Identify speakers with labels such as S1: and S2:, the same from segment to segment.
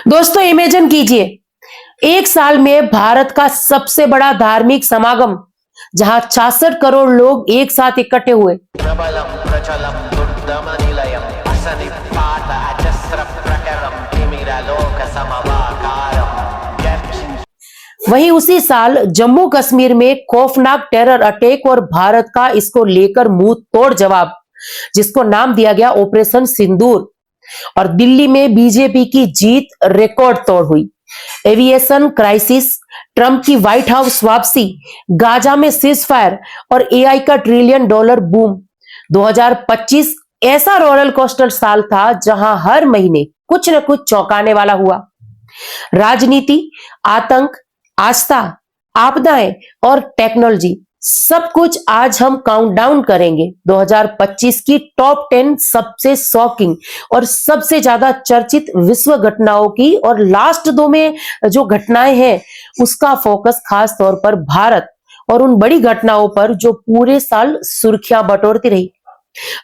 S1: दोस्तों इमेजिन कीजिए, एक साल में भारत का सबसे बड़ा धार्मिक समागम जहां 66 करोड़ लोग एक साथ इकट्ठे हुए।
S2: प्रबलम प्रचलम दुर्दमनिलयम असनिपात अजस्र प्रकरम तिमिरलोक समवाकारम।
S1: वहीं उसी साल जम्मू कश्मीर में खौफनाक टेरर अटैक और भारत का इसको लेकर मुंह तोड़ जवाब, जिसको नाम दिया गया ऑपरेशन सिंदूर। और दिल्ली में बीजेपी की जीत रिकॉर्ड तोड़ हुई। एविएशन क्राइसिस, ट्रंप की व्हाइट हाउस वापसी, गाजा में सीज फायर और एआई का ट्रिलियन डॉलर बूम। 2025 ऐसा रोलर कोस्टर साल था जहां हर महीने कुछ न कुछ चौंकाने वाला हुआ। राजनीति, आतंक, आस्था, आपदाएं और टेक्नोलॉजी, सब कुछ आज हम काउंटडाउन करेंगे 2025 की टॉप 10 सबसे शॉकिंग और सबसे ज्यादा चर्चित विश्व घटनाओं की। और लास्ट दो में जो घटनाएं हैं उसका फोकस खास तौर पर भारत और उन बड़ी घटनाओं पर जो पूरे साल सुर्खियां बटोरती रही।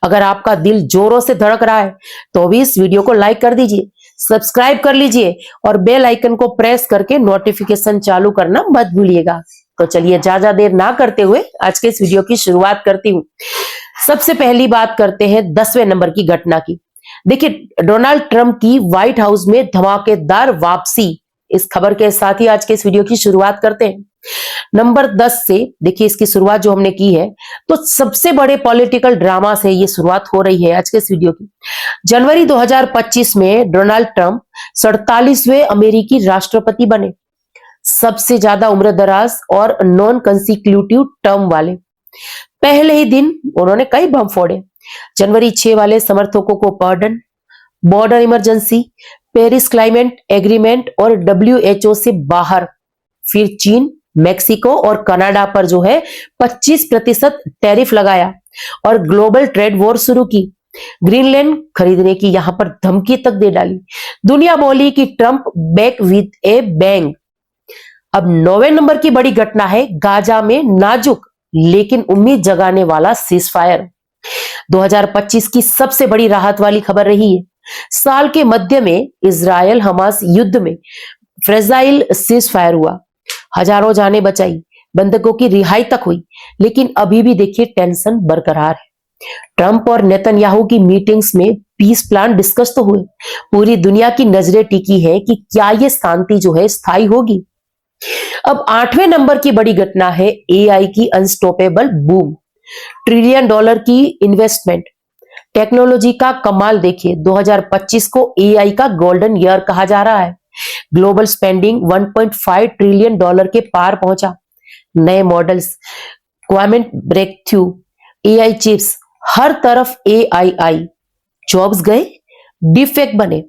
S1: अगर आपका दिल जोरों से धड़क रहा है तो भी इस वीडियो को लाइक कर दीजिए, सब्सक्राइब कर लीजिए और बेल आइकन को प्रेस करके नोटिफिकेशन चालू करना मत भूलिएगा। तो चलिए ज्यादा देर ना करते हुए आज के इस वीडियो की शुरुआत करती हूँ। सबसे पहली बात करते हैं 10वें नंबर की घटना की। देखिए, डोनाल्ड ट्रंप की व्हाइट हाउस में धमाकेदार वापसी, इस खबर के साथ ही आज के इस वीडियो की शुरुआत करते हैं। नंबर 10 से देखिए, इसकी शुरुआत जो हमने की है तो सबसे बड़े पॉलिटिकल ड्रामा से ये शुरुआत हो रही है आज के इस वीडियो की। जनवरी 2025 में डोनाल्ड ट्रंप 47वें अमेरिकी राष्ट्रपति बने, सबसे ज्यादा उम्र दराज और नॉन कंसिक्यूटिव टर्म वाले। पहले ही दिन उन्होंने कई बम फोड़े। जनवरी 6 वाले समर्थकों को pardon, border emergency, Paris climate agreement और डब्ल्यूएचओ से बाहर। फिर चीन, मेक्सिको और कनाडा पर जो है 25% टैरिफ लगाया और ग्लोबल ट्रेड वॉर शुरू की। ग्रीनलैंड खरीदने की यहां पर धमकी तक दे डाली। दुनिया बोली कि Trump back with A bang. अब 9वें नंबर की बड़ी घटना है गाजा में नाजुक लेकिन उम्मीद जगाने वाला सीज फायर। 2025 की सबसे बड़ी राहत वाली खबर रही है। साल के मध्य में इजरायल हमास युद्ध में फ्रेजाइल सीज फायर हुआ, हजारों जानें बचाई, बंधकों की रिहाई तक हुई। लेकिन अभी भी देखिए टेंशन बरकरार है। ट्रंप और नेतन्याहू की मीटिंग्स में पीस प्लान डिस्कस तो हुए। पूरी दुनिया की नजरें टिकी है कि क्या यह शांति जो है स्थायी होगी। अब 8वें नंबर की बड़ी घटना है एआई की अनस्टॉपेबल बूम। ट्रिलियन डॉलर की इन्वेस्टमेंट, टेक्नोलॉजी का कमाल देखिए। 2025 को एआई का गोल्डन ईयर कहा जा रहा है। ग्लोबल स्पेंडिंग 1.5 ट्रिलियन डॉलर के पार पहुंचा। नए models, quantum breakthrough, AI chips, हर तरफ एआई। जॉब्स गए, डिफेक्ट बने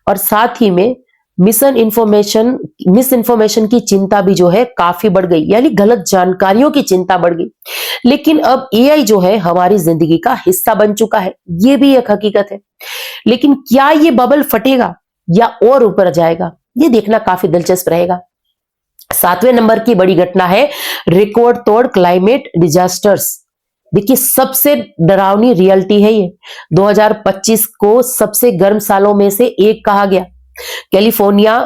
S1: और साथ ही में मिस इन्फॉर्मेशन की चिंता भी जो है काफी बढ़ गई, यानी गलत जानकारियों की चिंता बढ़ गई। लेकिन अब एआई जो है हमारी जिंदगी का हिस्सा बन चुका है, ये भी एक हकीकत है। लेकिन क्या ये बबल फटेगा या और ऊपर जाएगा, ये देखना काफी दिलचस्प रहेगा। 7वें नंबर की बड़ी घटना है रिकॉर्ड तोड़ क्लाइमेट डिजास्टर्स। देखिए, सबसे डरावनी रियलिटी है ये। 2025 को सबसे गर्म सालों में से एक कहा गया। California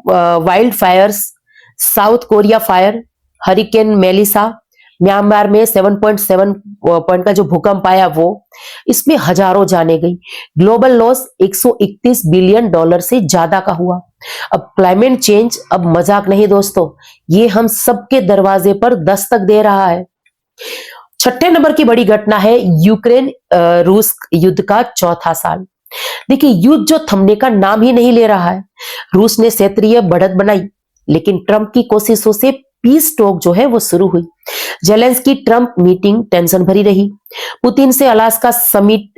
S1: wild Fyers, south Korea fire, hurricane Melissa, Myanmar में 7.7 पॉइंट का जो भूकंप आया वो, इसमें हजारों जाने गई। ग्लोबल लॉस 131 बिलियन डॉलर से ज्यादा का हुआ। अब क्लाइमेट चेंज अब मजाक नहीं दोस्तों, ये हम सबके दरवाजे पर दस्तक दे रहा है। 6ठे नंबर की बड़ी घटना है यूक्रेन रूस युद्ध का चौथा साल। देखिए, युद्ध जो थमने का नाम ही नहीं ले रहा है। रूस ने क्षेत्रीय बढ़त बनाई, लेकिन ट्रंप की कोशिशों से पीस टॉक जो है वो शुरू हुई। जेलेंस्की ट्रंप मीटिंग टेंशन भरी रही। पुतिन से अलास्का समिट,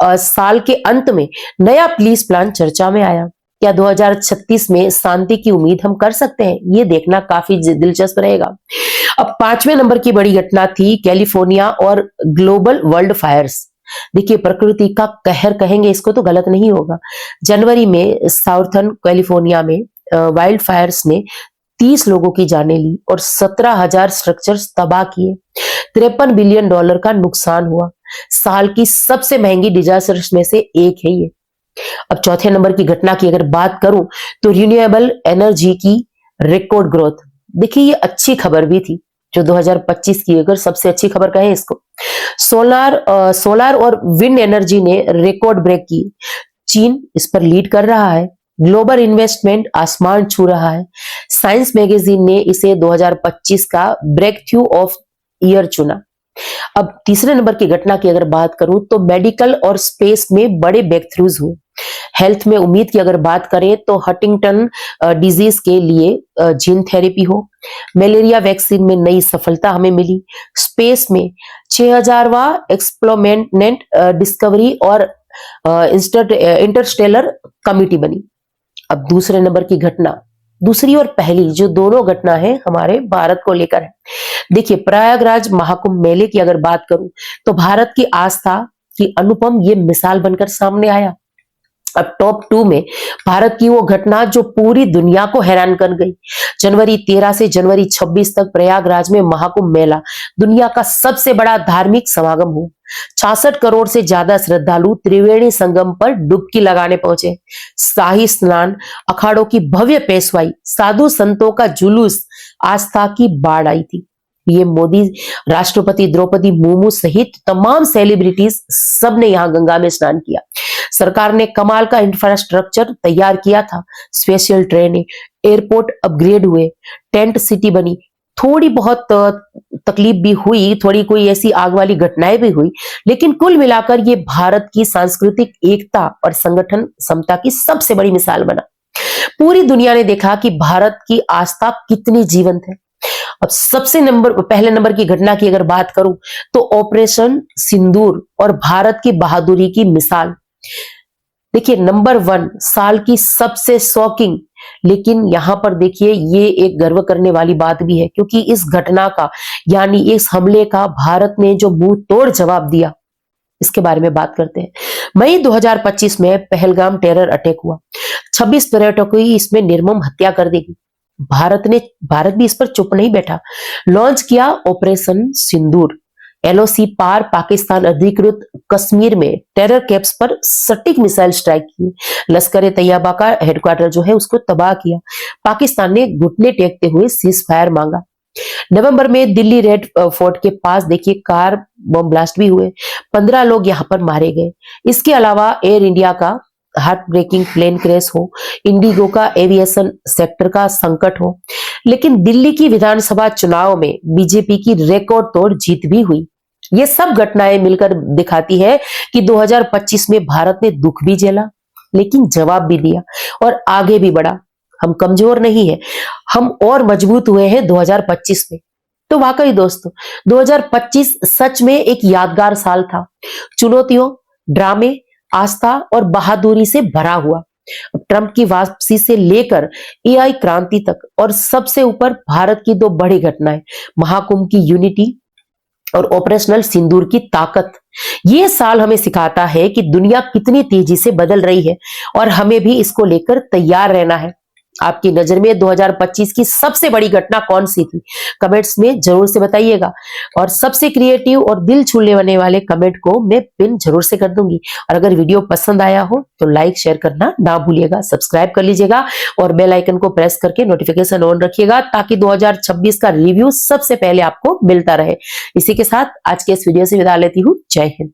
S1: साल के अंत में नया पीस प्लान चर्चा में आया। क्या 2036 में शांति की उम्मीद हम कर सकते हैं, ये देखना काफी दिलचस्प रहेगा। अब 5वें नंबर की बड़ी घटना थी कैलिफोर्निया और ग्लोबल वर्ल्ड फायर्स। देखिए, प्रकृति का कहर कहेंगे इसको तो गलत नहीं होगा। जनवरी में साउथर्न कैलिफोर्निया में वाइल्ड फायर्स ने 30 लोगों की जानें ली और 17,000 स्ट्रक्चर्स तबाह किए। 53 बिलियन डॉलर का नुकसान हुआ। साल की सबसे महंगी डिजास्टर्स में से एक है ये। अब चौथे नंबर की घटना की अगर बात करूं तो रिन्यूएबल एनर्जी की रिकॉर्ड ग्रोथ। देखिए ये अच्छी खबर भी थी जो 2025 की, अगर सबसे अच्छी खबर कहें इसको। सोलार और विंड एनर्जी ने रिकॉर्ड ब्रेक की। चीन इस पर लीड कर रहा है। ग्लोबल इन्वेस्टमेंट आसमान छू रहा है। साइंस मैगजीन ने इसे 2025 का ब्रेक थ्रू ऑफ ईयर चुना। अब तीसरे नंबर की घटना की अगर बात करूं तो मेडिकल और स्पेस में बड़े ब्रेक थ्रूज हुए। हेल्थ में उम्मीद की अगर बात करें तो हंटिंगटन डिजीज के लिए जीन थेरेपी हो। मलेरिया वैक्सीन में नई सफलता हमें मिली। स्पेस में 6000वां एक्सप्लोमेंट डिस्कवरी और इंटरस्टेलर कमिटी बनी। अब दूसरे नंबर की घटना, दूसरी और पहली जो दोनों घटना है हमारे भारत को लेकर है। देखिए प्रयागराज महाकुंभ मेले की अगर बात करूं तो भारत की आस्था की अनुपम ये मिसाल बनकर सामने आया। अब टॉप 2 में भारत की वो घटना जो पूरी दुनिया को हैरान कर गई। जनवरी 13 से जनवरी 26 तक प्रयागराज में महाकुंभ मेला दुनिया का सबसे बड़ा धार्मिक समागम हुआ। 66 करोड़ से ज्यादा श्रद्धालु त्रिवेणी संगम पर डुबकी लगाने पहुंचे। शाही स्नान, अखाड़ों की भव्य पेशवाई, साधु संतों का जुलूस, आस्था की बाढ़ आई थी। पीएम मोदी, राष्ट्रपति द्रौपदी मुर्मू सहित तमाम सेलिब्रिटीज सबने यहां गंगा में स्नान किया। सरकार ने कमाल का इंफ्रास्ट्रक्चर तैयार किया था। स्पेशल ट्रेनें, एयरपोर्ट अपग्रेड हुए, टेंट सिटी बनी। थोड़ी बहुत तकलीफ भी हुई, थोड़ी कोई ऐसी आग वाली घटनाएं भी हुई, लेकिन कुल मिलाकर ये भारत की सांस्कृतिक एकता और संगठन क्षमता की सबसे बड़ी मिसाल बना। पूरी दुनिया ने देखा कि भारत की आस्था कितनी जीवंत है। अब पहले नंबर की घटना की अगर बात करूं तो ऑपरेशन सिंदूर और भारत की बहादुरी की मिसाल। देखिए नंबर 1 साल की सबसे शॉकिंग, लेकिन यहां पर देखिए ये एक गर्व करने वाली बात भी है क्योंकि इस घटना का यानी इस हमले का भारत ने जो मुंह तोड़ जवाब दिया, इसके बारे में बात करते हैं। मई 2025 में पहलगाम टेरर अटैक हुआ। 26 पर्यटकों की इसमें निर्मम हत्या कर दी गई। भारत भी इस पर चुप नहीं बैठा। लॉन्च किया ऑपरेशन सिंदूर। एलओसी पार पाकिस्तान अधिकृत कश्मीर में टेरर कैंप्स पर सटीक मिसाइल स्ट्राइक की। लश्कर तैयबा का हेडक्वार्टर जो है उसको तबाह किया। पाकिस्तान ने घुटने टेकते हुए सीज फायर मांगा। नवंबर में दिल्ली रेड फोर्ट के पास देखिए कार बम ब्लास्ट भी हुए। 15 लोग यहां पर मारे गए। इसके अलावा एयर इंडिया का हार्ट ब्रेकिंग प्लेन क्रैश हो, इंडिगो का एविएशन सेक्टर का संकट हो, लेकिन दिल्ली की विधानसभा चुनाव में बीजेपी की रिकॉर्ड तोड़ जीत भी हुई। ये सब घटनाएं मिलकर दिखाती है कि 2025 में भारत ने दुख भी झेला, लेकिन जवाब भी दिया और आगे भी बढ़ा। हम कमजोर नहीं है, हम और मजबूत हुए हैं 2025 में। तो वाकई दोस्तों 2025 सच में एक यादगार साल था। चुनौतियों, ड्रामे, आस्था और बहादुरी से भरा हुआ। ट्रंप की वापसी से लेकर एआई क्रांति तक और सबसे ऊपर भारत की 2 बड़ी घटनाएं, महाकुंभ की यूनिटी और ऑपरेशनल सिंदूर की ताकत। ये साल हमें सिखाता है कि दुनिया कितनी तेजी से बदल रही है और हमें भी इसको लेकर तैयार रहना है। आपकी नजर में 2025 की सबसे बड़ी घटना कौन सी थी? कमेंट्स में जरूर से बताइएगा और सबसे क्रिएटिव और दिल छूने वाले कमेंट को मैं पिन जरूर से कर दूंगी। और अगर वीडियो पसंद आया हो तो लाइक शेयर करना ना भूलिएगा, सब्सक्राइब कर लीजिएगा और बेल आइकन को प्रेस करके नोटिफिकेशन ऑन रखिएगा ताकि 2026 का रिव्यू सबसे पहले आपको मिलता रहे। इसी के साथ आज के इस वीडियो से विदा लेती हूँ। जय हिंद।